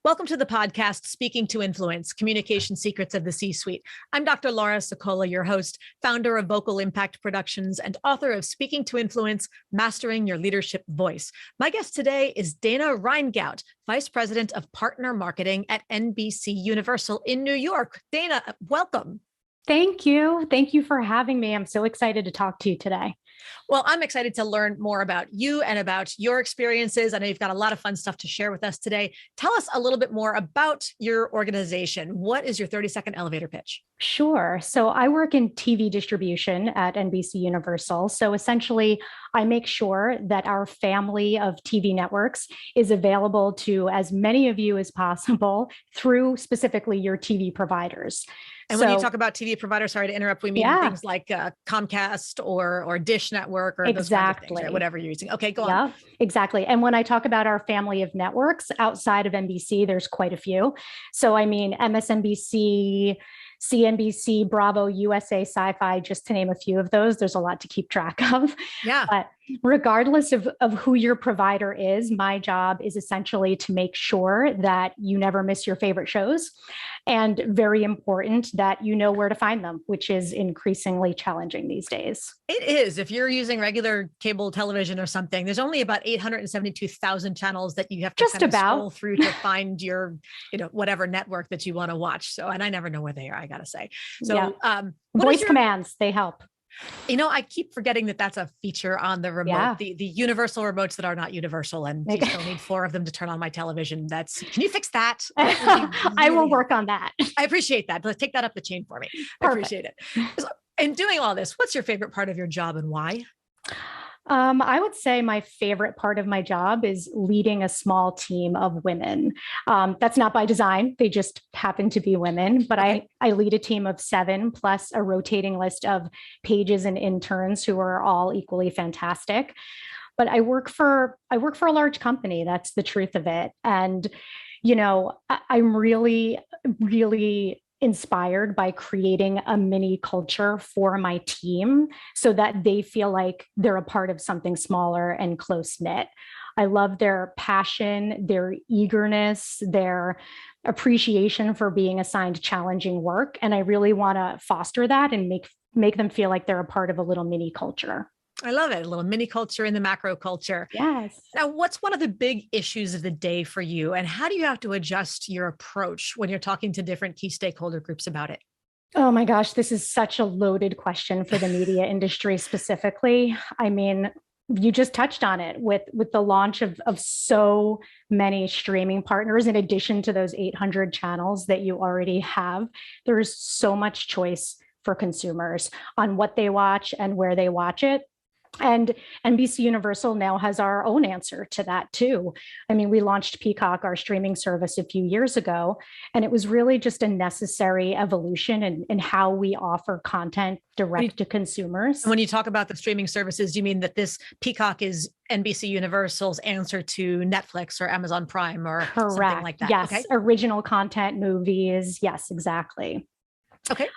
Welcome to the podcast, Speaking to Influence, Communication Secrets of the C-Suite. I'm Dr. Laura Sokola, your host, founder of Vocal Impact Productions and author of Speaking to Influence, Mastering Your Leadership Voice. My guest today is Dana Reyngoudt, Vice President of Partner Marketing at NBC Universal in New York. Dana, welcome. Thank you. Thank you for having me. I'm so excited to talk to you today. Well, I'm excited to learn more about you and about your experiences. I know you've got a lot of fun stuff to share with us today. Tell us a little bit more about your organization. What is your 30-second elevator pitch? Sure. So I work in TV distribution at NBC Universal. So essentially, I make sure that our family of TV networks is available to as many of you as possible through specifically your TV providers. And when you talk about TV providers, sorry to interrupt, we mean things like Comcast or Dish Network or those kinds of things, right? Whatever you're using. Okay, go on. Yeah, exactly. And when I talk about our family of networks outside of NBC, there's quite a few. So I mean, MSNBC, CNBC, Bravo, USA, Sci-Fi, just to name a few of those. There's a lot to keep track of. Yeah. But regardless of who your provider is, my job is essentially to make sure that you never miss your favorite shows. And very important that you know where to find them, which is increasingly challenging these days. It is. If you're using regular cable television or something, there's only about 872,000 channels that you have to scroll through to find your, whatever network that you want to watch. So, and I never know where they are, I got to say. So, voice commands, they help. I keep forgetting that that's a feature on the remote, the universal remotes that are not universal, and you still need 4 of them to turn on my television. Can you fix that? I will work on that. I appreciate that. Let's take that up the chain for me. Perfect. I appreciate it. So, in doing all this, what's your favorite part of your job and why? I would say my favorite part of my job is leading a small team of women. That's not by design. They just happen to be women, but I lead a team of 7 plus a rotating list of pages and interns who are all equally fantastic. But I work for a large company. That's the truth of it. And, I'm really, really inspired by creating a mini culture for my team so that they feel like they're a part of something smaller and close-knit. I love their passion, their eagerness, their appreciation for being assigned challenging work. And I really want to foster that and make them feel like they're a part of a little mini culture. I love it. A little mini culture in the macro culture. Yes. Now, what's one of the big issues of the day for you? And how do you have to adjust your approach when you're talking to different key stakeholder groups about it? Oh my gosh, this is such a loaded question for the media industry specifically. I mean, you just touched on it with the launch of so many streaming partners, in addition to those 800 channels that you already have. There's so much choice for consumers on what they watch and where they watch it. And NBC Universal now has our own answer to that too. I mean, we launched Peacock, our streaming service, a few years ago, and it was really just a necessary evolution in how we offer content direct to consumers. When you talk about the streaming services, you mean that this Peacock is NBC Universal's answer to Netflix or Amazon Prime or something like that? Yes, original content, movies. Yes, exactly. Okay.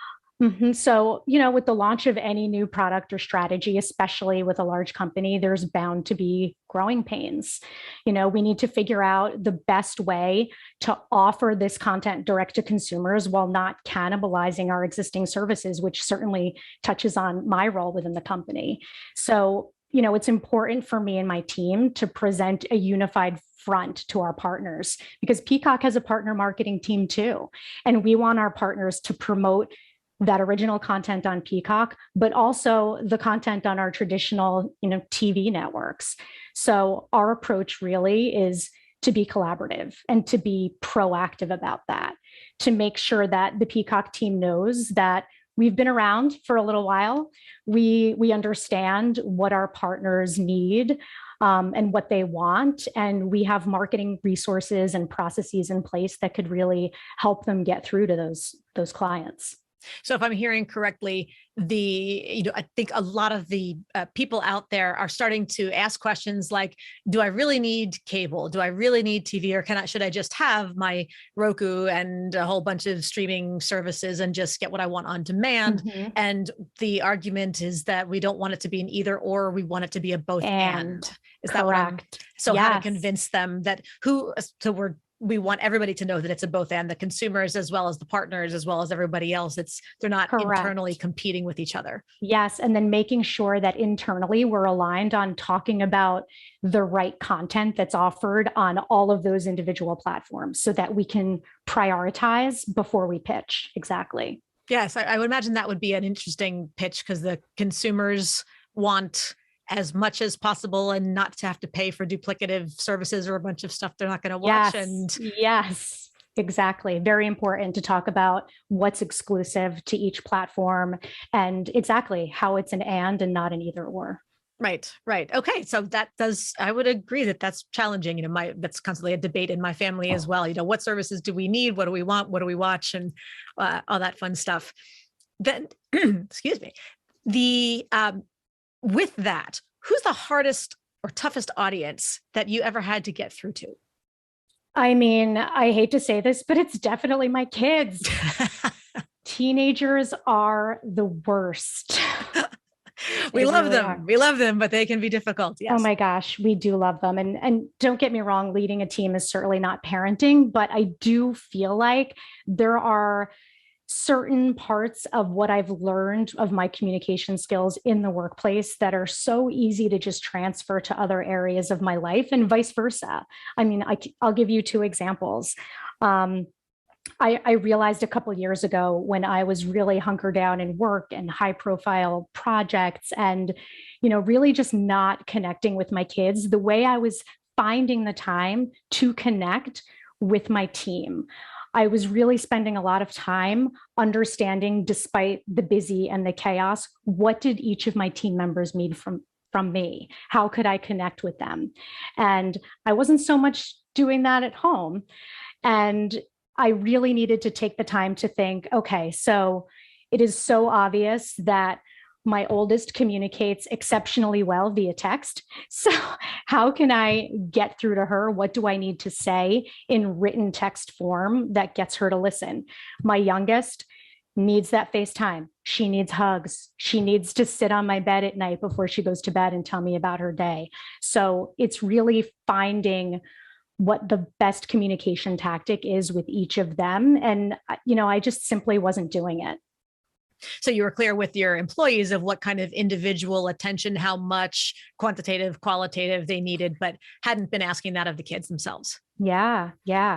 Mm-hmm. So, with the launch of any new product or strategy, especially with a large company, there's bound to be growing pains. We need to figure out the best way to offer this content direct to consumers while not cannibalizing our existing services, which certainly touches on my role within the company. So, it's important for me and my team to present a unified front to our partners, because Peacock has a partner marketing team too. And we want our partners to promote that original content on Peacock, but also the content on our traditional, TV networks. So our approach really is to be collaborative and to be proactive about that, to make sure that the Peacock team knows that we've been around for a little while. We understand what our partners need and what they want. And we have marketing resources and processes in place that could really help them get through to those clients. So if I'm hearing correctly, I think a lot of the people out there are starting to ask questions like, do I really need cable? Do I really need TV? Or should I just have my Roku and a whole bunch of streaming services and just get what I want on demand? Mm-hmm. And the argument is that we don't want it to be an either or, we want it to be a both and. Is that correct? So yes. How to convince them that we want everybody to know that it's a both and, the consumers as well as the partners, as well as everybody else. They're not Correct. internally competing with each other. Yes. And then making sure that internally we're aligned on talking about the right content that's offered on all of those individual platforms so that we can prioritize before we pitch. Exactly. Yes, I would imagine that would be an interesting pitch, because the consumers want as much as possible and not to have to pay for duplicative services or a bunch of stuff they're not going to watch. Yes, exactly. Very important to talk about what's exclusive to each platform and exactly how it's an and not an either or. Right. Okay. So I would agree that that's challenging. That's constantly a debate in my family as well. What services do we need? What do we want? What do we watch? And all that fun stuff. Then, excuse me, with that, who's the hardest or toughest audience that you ever had to get through to? I mean, I hate to say this, but it's definitely my kids. Teenagers are the worst. We love them. We love them, but they can be difficult. Yes. Oh my gosh, we do love them. And don't get me wrong, leading a team is certainly not parenting, but I do feel like there are certain parts of what I've learned of my communication skills in the workplace that are so easy to just transfer to other areas of my life and vice versa. I mean, I'll give you two examples. I realized a couple of years ago when I was really hunkered down in work and high profile projects and, really just not connecting with my kids, the way I was finding the time to connect with my team. I was really spending a lot of time understanding, despite the busy and the chaos, what did each of my team members need from me? How could I connect with them? And I wasn't so much doing that at home. And I really needed to take the time to think, okay, so it is so obvious that my oldest communicates exceptionally well via text. So how can I get through to her? What do I need to say in written text form that gets her to listen? My youngest needs that FaceTime. She needs hugs. She needs to sit on my bed at night before she goes to bed and tell me about her day. So it's really finding what the best communication tactic is with each of them. And, I just simply wasn't doing it. So you were clear with your employees of what kind of individual attention, how much quantitative, qualitative they needed, but hadn't been asking that of the kids themselves. Yeah,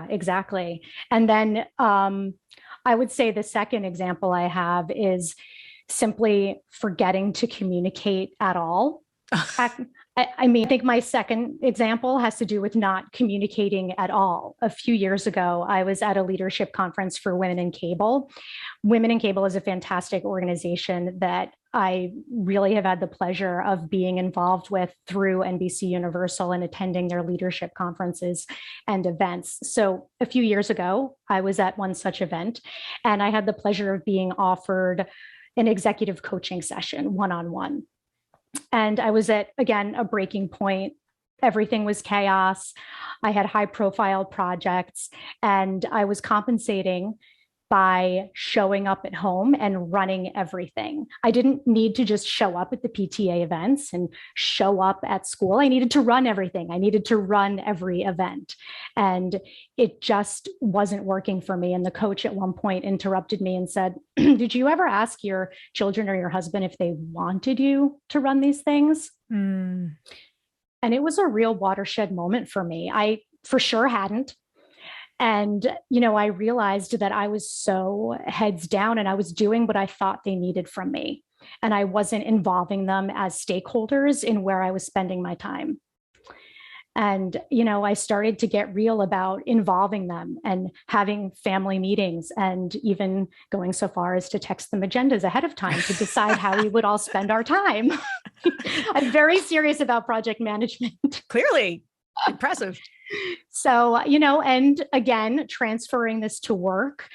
exactly. And then I would say the second example I have is simply forgetting to communicate at all. I think my second example has to do with not communicating at all. A few years ago, I was at a leadership conference for Women in Cable. Women in Cable is a fantastic organization that I really have had the pleasure of being involved with through NBC Universal and attending their leadership conferences and events. So a few years ago, I was at one such event, and I had the pleasure of being offered an executive coaching session one-on-one. And I was at, again, a breaking point. Everything was chaos. I had high profile projects, and I was compensating by showing up at home and running everything. I didn't need to just show up at the PTA events and show up at school. I needed to run everything. I needed to run every event. And it just wasn't working for me. And the coach at one point interrupted me and said, "Did you ever ask your children or your husband if they wanted you to run these things?" And it was a real watershed moment for me. I for sure hadn't. And, I realized that I was so heads down and I was doing what I thought they needed from me. And I wasn't involving them as stakeholders in where I was spending my time. And, I started to get real about involving them and having family meetings and even going so far as to text them agendas ahead of time to decide how we would all spend our time. I'm very serious about project management. Clearly. Impressive. So, and again, transferring this to work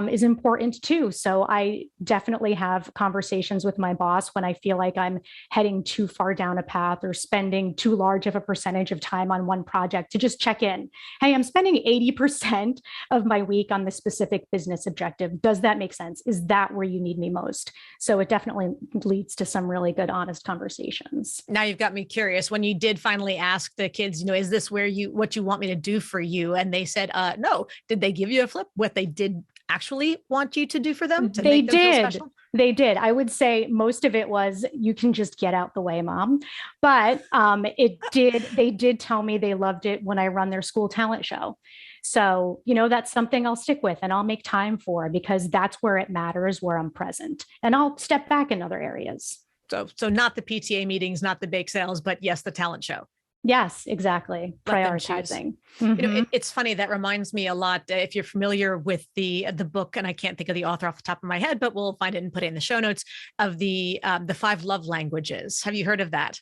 is important too. So I definitely have conversations with my boss when I feel like I'm heading too far down a path or spending too large of a percentage of time on one project to just check in. Hey, I'm spending 80% of my week on this specific business objective. Does that make sense? Is that where you need me most? So it definitely leads to some really good, honest conversations. Now you've got me curious. When you did finally ask the kids, is this where what what you want me to do for you? And they said, no. Did they give you a flip? What they did actually want you to do for them to They make them feel did. special? They did. I would say most of it was, you can just get out the way, mom. But they did tell me they loved it when I run their school talent show. So, that's something I'll stick with and I'll make time for, because that's where it matters, where I'm present. And I'll step back in other areas. So not the PTA meetings, not the bake sales, but yes, the talent show. Yes, exactly. Prioritizing. Mm-hmm. It's funny. That reminds me a lot. If you're familiar with the book, and I can't think of the author off the top of my head, but we'll find it and put it in the show notes, of the 5 love languages. Have you heard of that?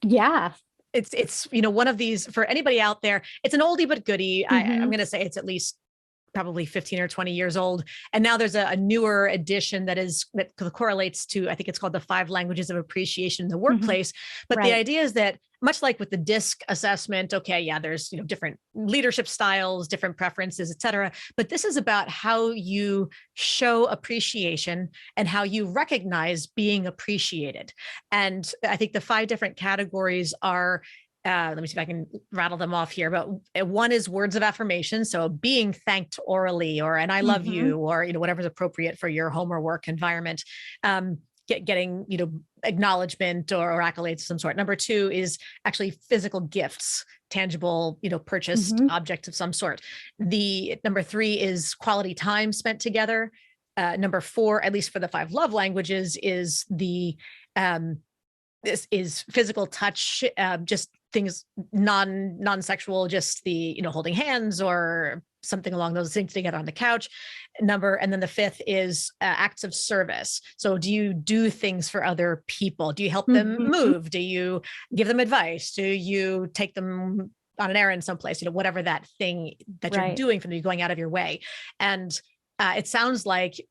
Yeah. It's one of these, for anybody out there. It's an oldie but goodie. Mm-hmm. I'm going to say it's at least probably 15 or 20 years old. And now there's a newer edition that correlates to, I think it's called the 5 languages of appreciation in the workplace. Mm-hmm. But the idea is that, much like with the DISC assessment, okay, yeah, there's, different leadership styles, different preferences, et cetera. But this is about how you show appreciation and how you recognize being appreciated. And I think the 5 different categories are, let me see if I can rattle them off here. But one is words of affirmation. So being thanked orally, or, and I love mm-hmm. you, or, whatever's appropriate for your home or work environment. Getting, acknowledgement or accolades of some sort. Number 2 is actually physical gifts, tangible, purchased mm-hmm. objects of some sort. The number 3 is quality time spent together. Number 4, at least for the 5 love languages, is this is physical touch, just things non-sexual, just the, holding hands or something along those things together on the couch. And then the 5th is acts of service. So do you do things for other people? Do you help them mm-hmm. move? Do you give them advice? Do you take them on an errand someplace? Whatever that thing that you're doing for them, going out of your way. And it sounds like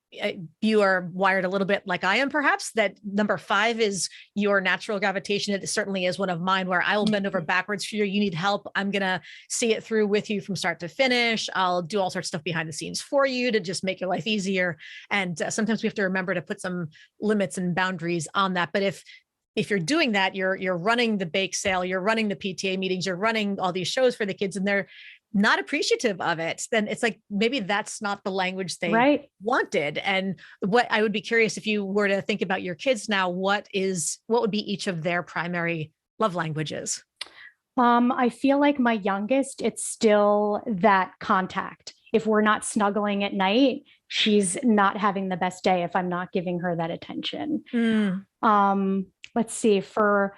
you are wired a little bit like I am, perhaps, that number 5 is your natural gravitation. It certainly is one of mine, where I will bend over backwards for you. You need help, I'm going to see it through with you from start to finish. I'll do all sorts of stuff behind the scenes for you to just make your life easier. And sometimes we have to remember to put some limits and boundaries on that. But if you're doing that, you're running the bake sale, you're running the PTA meetings, you're running all these shows for the kids, and they're not appreciative of it, then it's like, maybe that's not the language they wanted. And what I would be curious, if you were to think about your kids now, what would be each of their primary love languages? I feel like my youngest, it's still that contact. If we're not snuggling at night, she's not having the best day if I'm not giving her that attention. Let's see, for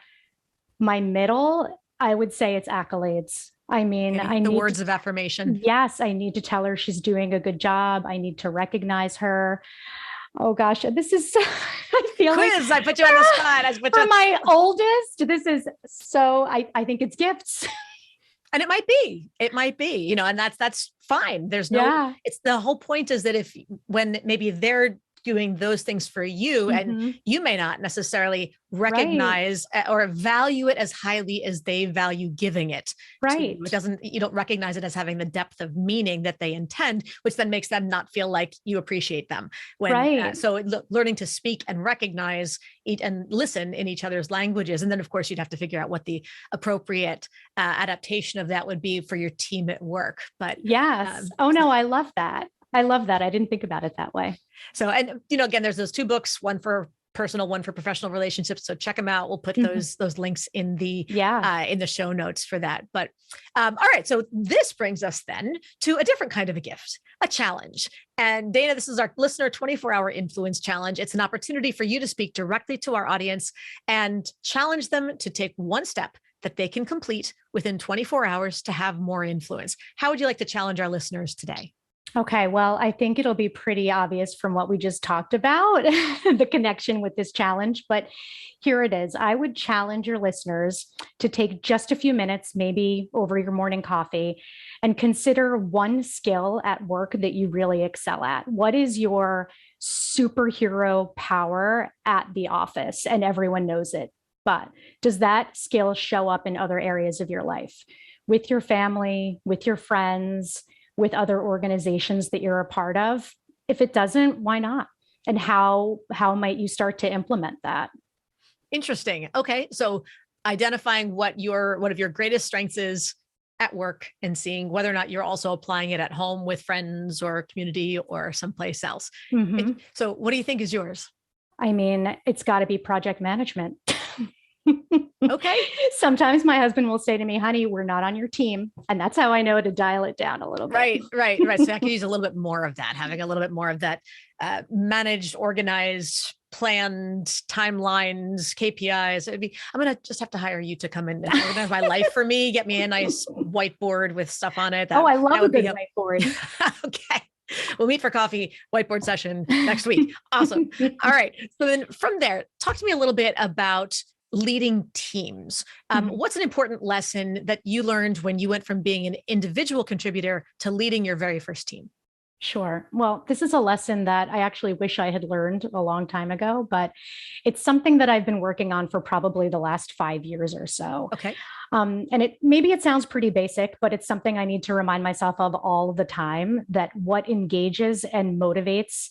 my middle, I would say it's accolades. I mean, I need words of affirmation. Yes, I need to tell her she's doing a good job. I need to recognize her. Oh gosh, this is I feel quiz. Like, I put you on the spot. For my oldest, this is so. I think it's gifts. And it might be, and that's fine. There's no. It's the whole point is that when maybe they're doing those things for you mm-hmm. and you may not necessarily recognize or value it as highly as they value giving it. Right. You don't recognize it as having the depth of meaning that they intend, which then makes them not feel like you appreciate them. So learning to speak and recognize and listen in each other's languages. And then of course you'd have to figure out what the appropriate adaptation of that would be for your team at work. But yes. I love that. I didn't think about it that way. So, and again, there's those 2 books, one for personal, one for professional relationships. So check them out. We'll put those links in the show notes for that. But all right. So this brings us then to a different kind of a gift, a challenge. And Dana, this is our listener 24-hour influence challenge. It's an opportunity for you to speak directly to our audience and challenge them to take one step that they can complete within 24 hours to have more influence. How would you like to challenge our listeners today? Okay, well, I think it'll be pretty obvious from what we just talked about, the connection with this challenge, but here it is. I would challenge your listeners to take just a few minutes, maybe over your morning coffee, and consider one skill at work that you really excel at. What is your superhero power at the office? And everyone knows it, but does that skill show up in other areas of your life, with your family, with your friends, with other organizations that you're a part of? If it doesn't, why not? And how might you start to implement that? Interesting. Okay. So identifying what one of your greatest strengths is at work and seeing whether or not you're also applying it at home with friends or community or someplace else. Mhm. So what do you think is yours? I mean, it's got to be project management. Okay. Sometimes my husband will say to me, honey, we're not on your team. And that's how I know to dial it down a little bit. Right. So I could use a little bit more of that, having a little bit more of that managed, organized, planned timelines, KPIs. I'm going to just have to hire you to come in and organize my life for me. Get me a nice whiteboard with stuff on it. I love a good whiteboard. Okay. We'll meet for coffee, whiteboard session next week. Awesome. All right. So then from there, talk to me a little bit about leading teams. What's an important lesson that you learned when you went from being an individual contributor to leading your very first team? Sure. Well, this is a lesson that I actually wish I had learned a long time ago, but it's something that I've been working on for probably the last 5 years or so. Okay. And maybe it sounds pretty basic, but it's something I need to remind myself of all the time, that what engages and motivates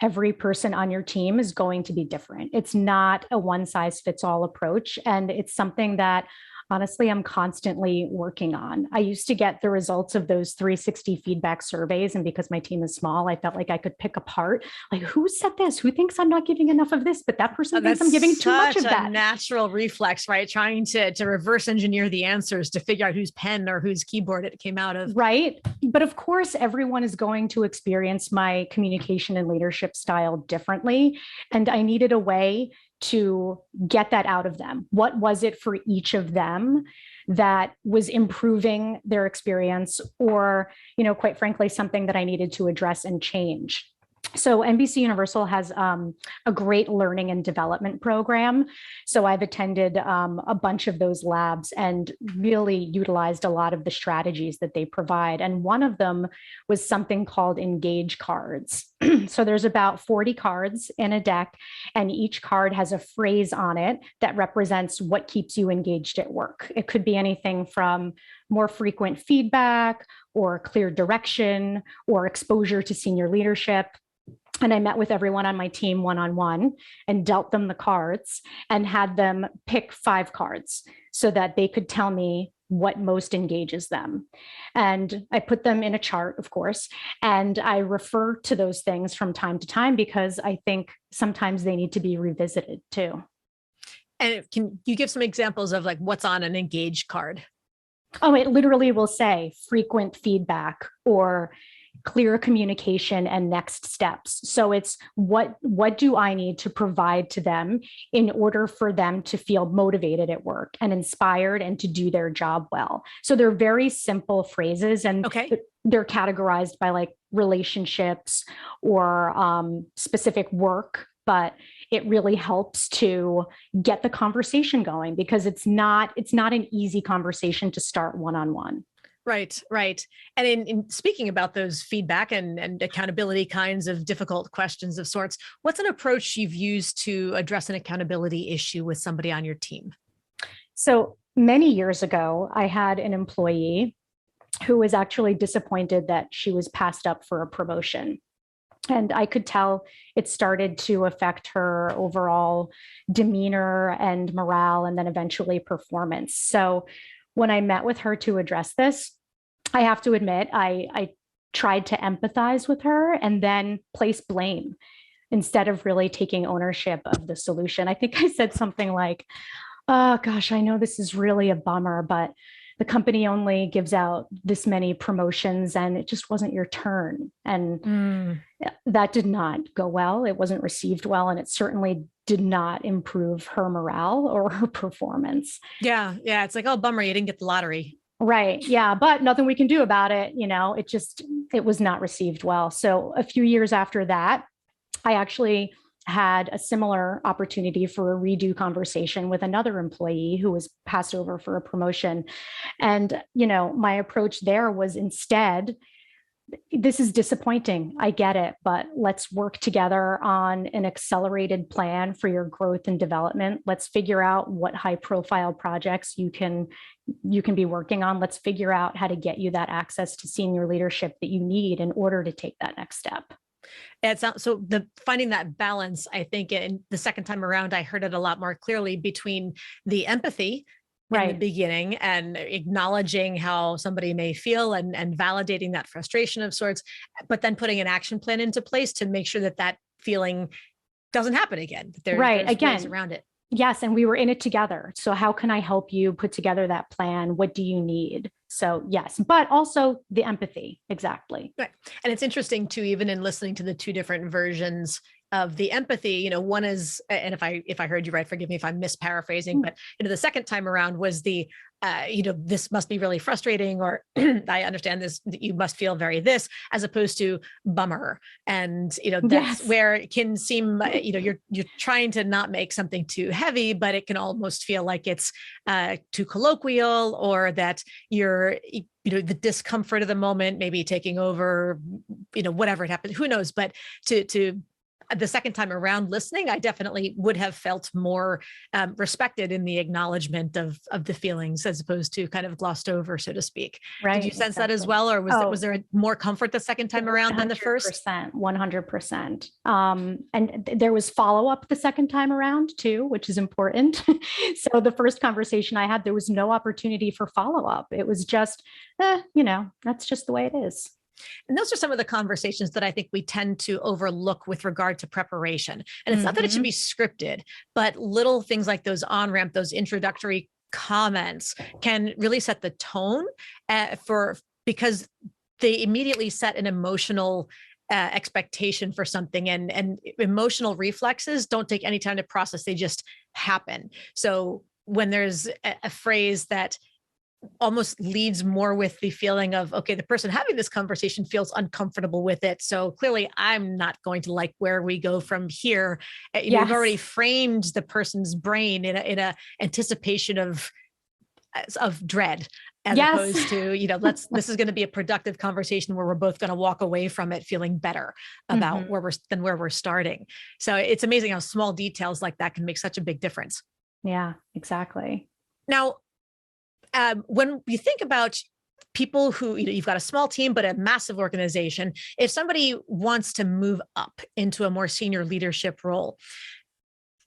every person on your team is going to be different. It's not a one size fits all approach. And it's something that honestly, I'm constantly working on. I used to get the results of those 360 feedback surveys. And because my team is small, I felt like I could pick apart, like, who said this? Who thinks I'm not giving enough of this? But that person thinks I'm giving too much of that. That's a natural reflex, right? Trying to reverse engineer the answers to figure out whose pen or whose keyboard it came out of. Right. But of course, everyone is going to experience my communication and leadership style differently. And I needed a way to get that out of them. What was it for each of them that was improving their experience, or, quite frankly, something that I needed to address and change? So NBC Universal has a great learning and development program. So I've attended a bunch of those labs and really utilized a lot of the strategies that they provide. And one of them was something called engage cards. So there's about 40 cards in a deck, and each card has a phrase on it that represents what keeps you engaged at work. It could be anything from more frequent feedback or clear direction or exposure to senior leadership. And I met with everyone on my team one-on-one and dealt them the cards and had them pick 5 cards so that they could tell me what most engages them. And I put them in a chart, of course, and I refer to those things from time to time because I think sometimes they need to be revisited too. And can you give some examples of like what's on an engage card? Oh, it literally will say frequent feedback or clear communication and next steps. So it's what do I need to provide to them in order for them to feel motivated at work and inspired and to do their job well. So they're very simple phrases, and they're categorized by like relationships or specific work, but it really helps to get the conversation going because it's not an easy conversation to start one-on-one. Right. And in speaking about those feedback and accountability kinds of difficult questions of sorts, what's an approach you've used to address an accountability issue with somebody on your team? So many years ago, I had an employee who was actually disappointed that she was passed up for a promotion. And I could tell it started to affect her overall demeanor and morale, and then eventually performance. So when I met with her to address this, I have to admit, I tried to empathize with her and then place blame instead of really taking ownership of the solution. I think I said something like, oh gosh, I know this is really a bummer, but the company only gives out this many promotions and it just wasn't your turn. And that did not go well. It wasn't received well. And it certainly did not improve her morale or her performance. Yeah. It's like, oh, bummer, you didn't get the lottery. Right. Yeah. But nothing we can do about it. It was not received well. So a few years after that, I actually had a similar opportunity for a redo conversation with another employee who was passed over for a promotion. And, my approach there was instead, this is disappointing. I get it, but let's work together on an accelerated plan for your growth and development. Let's figure out what high profile projects you can be working on. Let's figure out how to get you that access to senior leadership that you need in order to take that next step. It's not, so finding that balance, I think in the second time around, I heard it a lot more clearly between the empathy in the Right. beginning and acknowledging how somebody may feel and validating that frustration of sorts, but then putting an action plan into place to make sure that that feeling doesn't happen again. That Right. there's ways Again, around it. yes. And we were in it together. So how can I help you put together that plan? What do you need? So yes, but also the empathy. Exactly. Right. And it's interesting too, even in listening to the two different versions of the empathy, one is, and if I heard you right, forgive me if I'm misparaphrasing, but the second time around was the this must be really frustrating, or I understand this, you must feel very this, as opposed to bummer. And that's Yes. where it can seem you're trying to not make something too heavy, but it can almost feel like it's too colloquial, or that you're the discomfort of the moment maybe taking over, whatever it happens, who knows. But to the second time around listening, I definitely would have felt more respected in the acknowledgement of the feelings, as opposed to kind of glossed over, so to speak. Did you Right. sense that as Exactly. well, or Oh, was there more comfort the second time around than the first? 100%, 100%. There was follow up the second time around too, which is important. So the first conversation I had, there was no opportunity for follow up. It was just, that's just the way it is. And those are some of the conversations that I think we tend to overlook with regard to preparation. And it's not that it should Mhm. be scripted, but little things like those on ramp, those introductory comments can really set the tone because they immediately set an emotional expectation for something, and emotional reflexes don't take any time to process. They just happen. So when there's a phrase that almost leads more with the feeling of, okay, the person having this conversation feels uncomfortable with it, so clearly I'm not going to like where we go from here. You've already Yes. framed the person's brain in a anticipation of dread, as Yes. opposed to this is going to be a productive conversation where we're both going to walk away from it feeling better about Mhm. where we're starting. So it's amazing how small details like that can make such a big difference. Yeah, exactly. Now, when you think about people who, you've got a small team, but a massive organization, if somebody wants to move up into a more senior leadership role,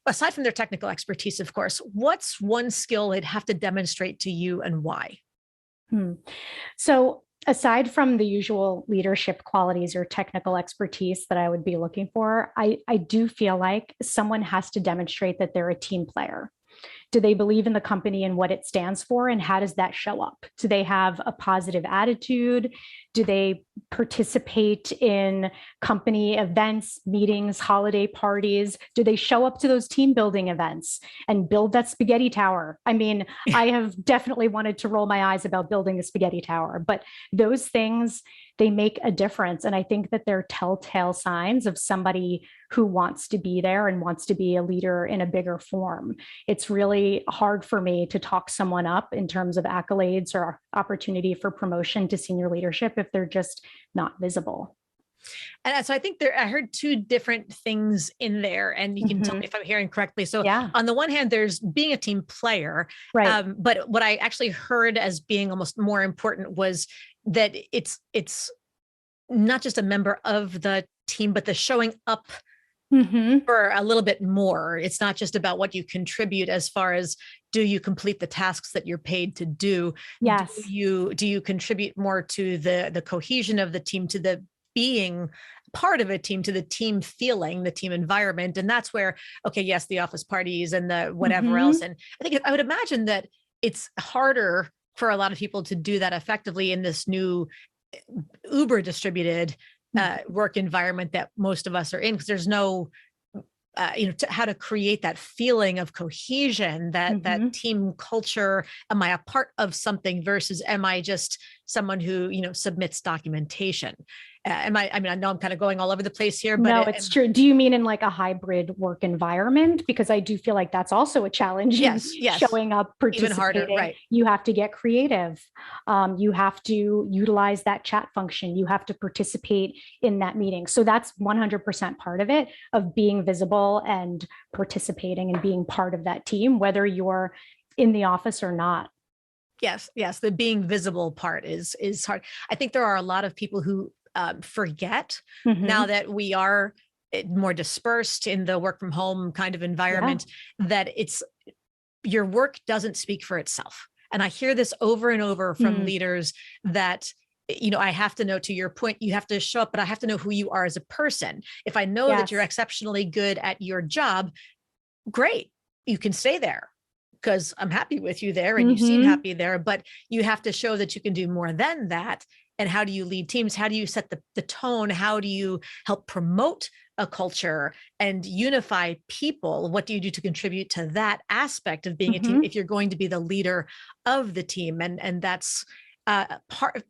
aside from their technical expertise, of course, what's one skill they'd have to demonstrate to you, and why? Hmm. So, aside from the usual leadership qualities or technical expertise that I would be looking for, I do feel like someone has to demonstrate that they're a team player. Do they believe in the company and what it stands for? And how does that show up? Do they have a positive attitude? Do they participate in company events, meetings, holiday parties? Do they show up to those team building events and build that spaghetti tower? I mean, I have definitely wanted to roll my eyes about building the spaghetti tower, but those things, they make a difference. And I think that they're telltale signs of somebody who wants to be there and wants to be a leader in a bigger form. It's really hard for me to talk someone up in terms of accolades or opportunity for promotion to senior leadership if they're just not visible. And so I think I heard two different things in there, and you can tell Mhm. me if I'm hearing correctly. So Yeah, on the one hand, there's being a team player, right. but what I actually heard as being almost more important was that it's not just a member of the team, but the showing up Hmm. for a little bit more. It's not just about what you contribute, as far as, do you complete the tasks that you're paid to do? Do Yes. you contribute more to the cohesion of the team, to the being part of a team, to the team feeling, the team environment? And that's where, okay, yes, the office parties and the whatever else. Hmm. And I would imagine that it's harder for a lot of people to do that effectively in this new uber distributed work environment that most of us are in, because there's no how to create that feeling of cohesion, that Hmm. team culture. Am I a part of something versus am I just someone who submits documentation? I mean, I know I'm kind of going all over the place here, but No, it's true. Do you mean in like a hybrid work environment? Because I do feel like that's also a challenge in yes, showing up, even harder, participating. right? You have to get creative. You have to utilize that chat function. You have to participate in that meeting. So that's 100% part of it, of being visible and participating and being part of that team, whether you're in the office or not. Yes, the being visible part is hard. I think there are a lot of people who forget, now Hmm. that we are more dispersed in the work from home kind of Yeah. environment, that your work doesn't speak for itself. And I hear this over and over from leaders that, I have to know, to your point, you have to show up, but I have to know who you are as a person. If I know that you're exceptionally good at your job, great, you can stay there because I'm happy with you there and you seem happy there, but you have to show that you can do more than that. And how do you lead teams? How do you set the tone? How do you help promote a culture and unify people? What do you do to contribute to that aspect of being a team if you're going to be the leader of the team? And that's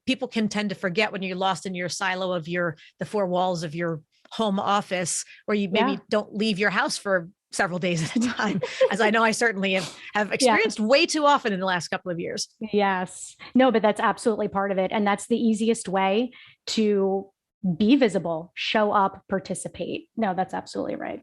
people can tend to forget when you're lost in your silo of the four walls of your home office, where you maybe don't leave your house for several days at a time, as I know I certainly have experienced way too often in the last couple of years. Yes. No, but that's absolutely part of it. And that's the easiest way to be visible, show up, participate. No, that's absolutely right.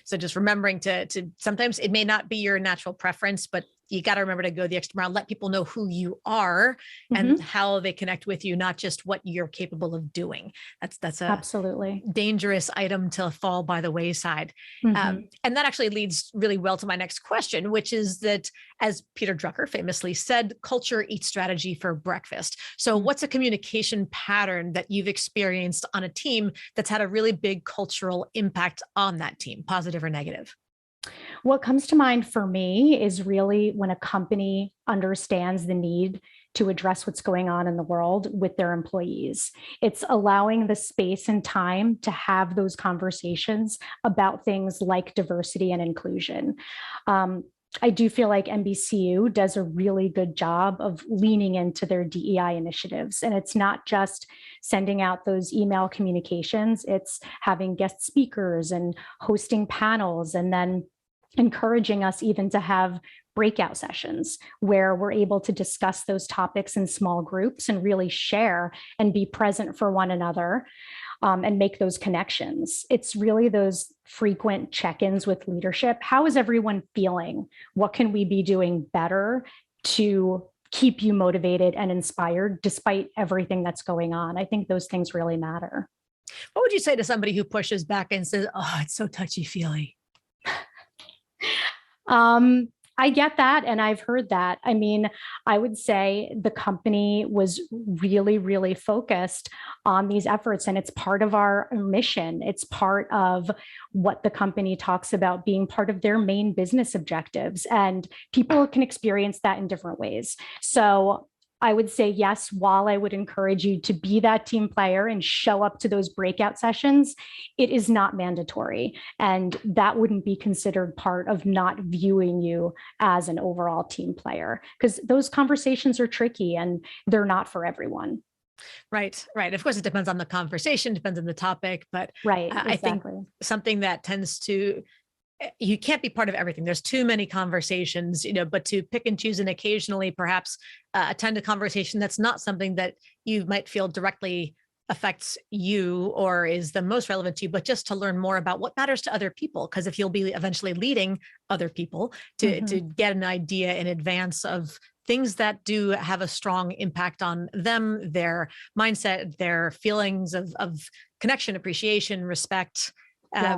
So just remembering to sometimes it may not be your natural preference, but you got to remember to go the extra mile, let people know who you are and how they connect with you, not just what you're capable of doing. That's a absolutely dangerous item to fall by the wayside. And that actually leads really well to my next question, which is that, as Peter Drucker famously said, culture eats strategy for breakfast. So what's a communication pattern that you've experienced on a team that's had a really big cultural impact on that team, positive or negative? What comes to mind for me is really when a company understands the need to address what's going on in the world with their employees. It's allowing the space and time to have those conversations about things like diversity and inclusion. I do feel like NBCU does a really good job of leaning into their DEI initiatives. And it's not just sending out those email communications, it's having guest speakers and hosting panels, and then encouraging us even to have breakout sessions where we're able to discuss those topics in small groups and really share and be present for one another. And make those connections. It's really those frequent check-ins with leadership. How is everyone feeling? What can we be doing better to keep you motivated and inspired despite everything that's going on? I think those things really matter. What would you say to somebody who pushes back and says, oh, it's so touchy-feely? I get that. And I've heard that. I mean, I would say the company was really, really focused on these efforts, and it's part of our mission. It's part of what the company talks about being part of their main business objectives, and people can experience that in different ways. So I would say, yes, while I would encourage you to be that team player and show up to those breakout sessions, it is not mandatory. And that wouldn't be considered part of not viewing you as an overall team player, because those conversations are tricky and they're not for everyone. Right, right. Of course, it depends on the conversation, depends on the topic, but exactly. I think something that tends to, you can't be part of everything. There's too many conversations, but to pick and choose and occasionally perhaps attend a conversation that's not something that you might feel directly affects you or is the most relevant to you, but just to learn more about what matters to other people. Because if you'll be eventually leading other people, to get an idea in advance of things that do have a strong impact on them, their mindset, their feelings of connection, appreciation, respect,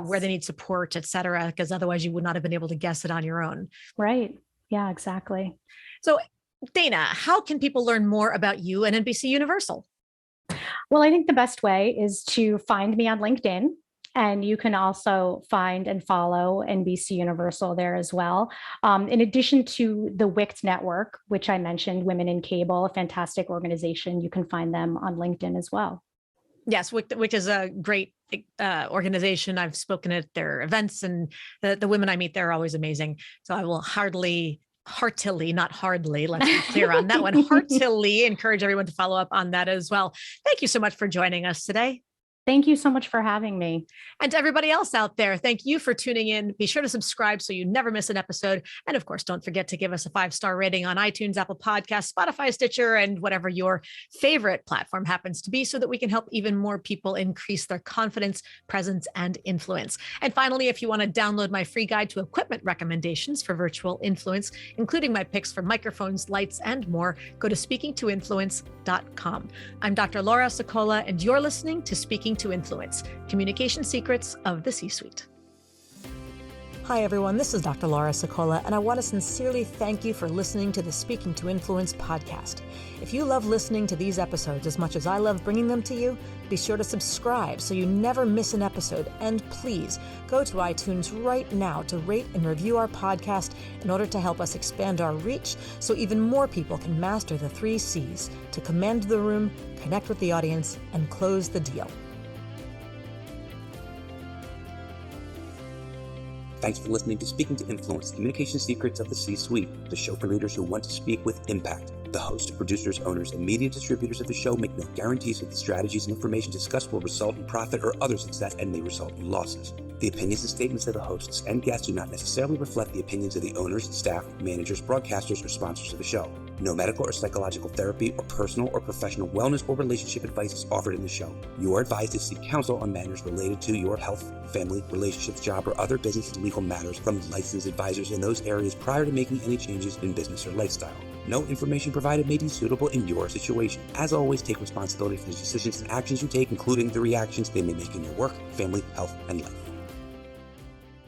where they need support, et cetera, because otherwise you would not have been able to guess it on your own. Right. Yeah, exactly. So Dana, how can people learn more about you and NBC Universal? Well, I think the best way is to find me on LinkedIn. And you can also find and follow NBC Universal there as well. In addition to the WICT network, which I mentioned, Women in Cable, a fantastic organization, you can find them on LinkedIn as well. Yes, which is a great organization. I've spoken at their events, and the women I meet there are always amazing. So I will heartily, not hardly, let's be clear on that one, heartily encourage everyone to follow up on that as well. Thank you so much for joining us today. Thank you so much for having me. And to everybody else out there, thank you for tuning in. Be sure to subscribe so you never miss an episode. And of course, don't forget to give us a 5-star rating on iTunes, Apple Podcasts, Spotify, Stitcher, and whatever your favorite platform happens to be, so that we can help even more people increase their confidence, presence, and influence. And finally, if you want to download my free guide to equipment recommendations for virtual influence, including my picks for microphones, lights, and more, go to speakingtoinfluence.com. I'm Dr. Laura Sokola, and you're listening to Speaking to Influence, Communication Secrets of the C-Suite. Hi, everyone. This is Dr. Laura Sicola, and I want to sincerely thank you for listening to the Speaking to Influence podcast. If you love listening to these episodes as much as I love bringing them to you, be sure to subscribe so you never miss an episode. And please go to iTunes right now to rate and review our podcast in order to help us expand our reach so even more people can master the 3 C's to command the room, connect with the audience, and close the deal. Thanks for listening to Speaking to Influence, Communication Secrets of the C-Suite, the show for leaders who want to speak with impact. The hosts, producers, owners, and media distributors of the show make no guarantees that the strategies and information discussed will result in profit or other success and may result in losses. The opinions and statements of the hosts and guests do not necessarily reflect the opinions of the owners, staff, managers, broadcasters, or sponsors of the show. No medical or psychological therapy or personal or professional wellness or relationship advice is offered in the show. You are advised to seek counsel on matters related to your health, family, relationships, job, or other business and legal matters from licensed advisors in those areas prior to making any changes in business or lifestyle. No information provided may be suitable in your situation. As always, take responsibility for the decisions and actions you take, including the reactions they may make in your work, family, health, and life.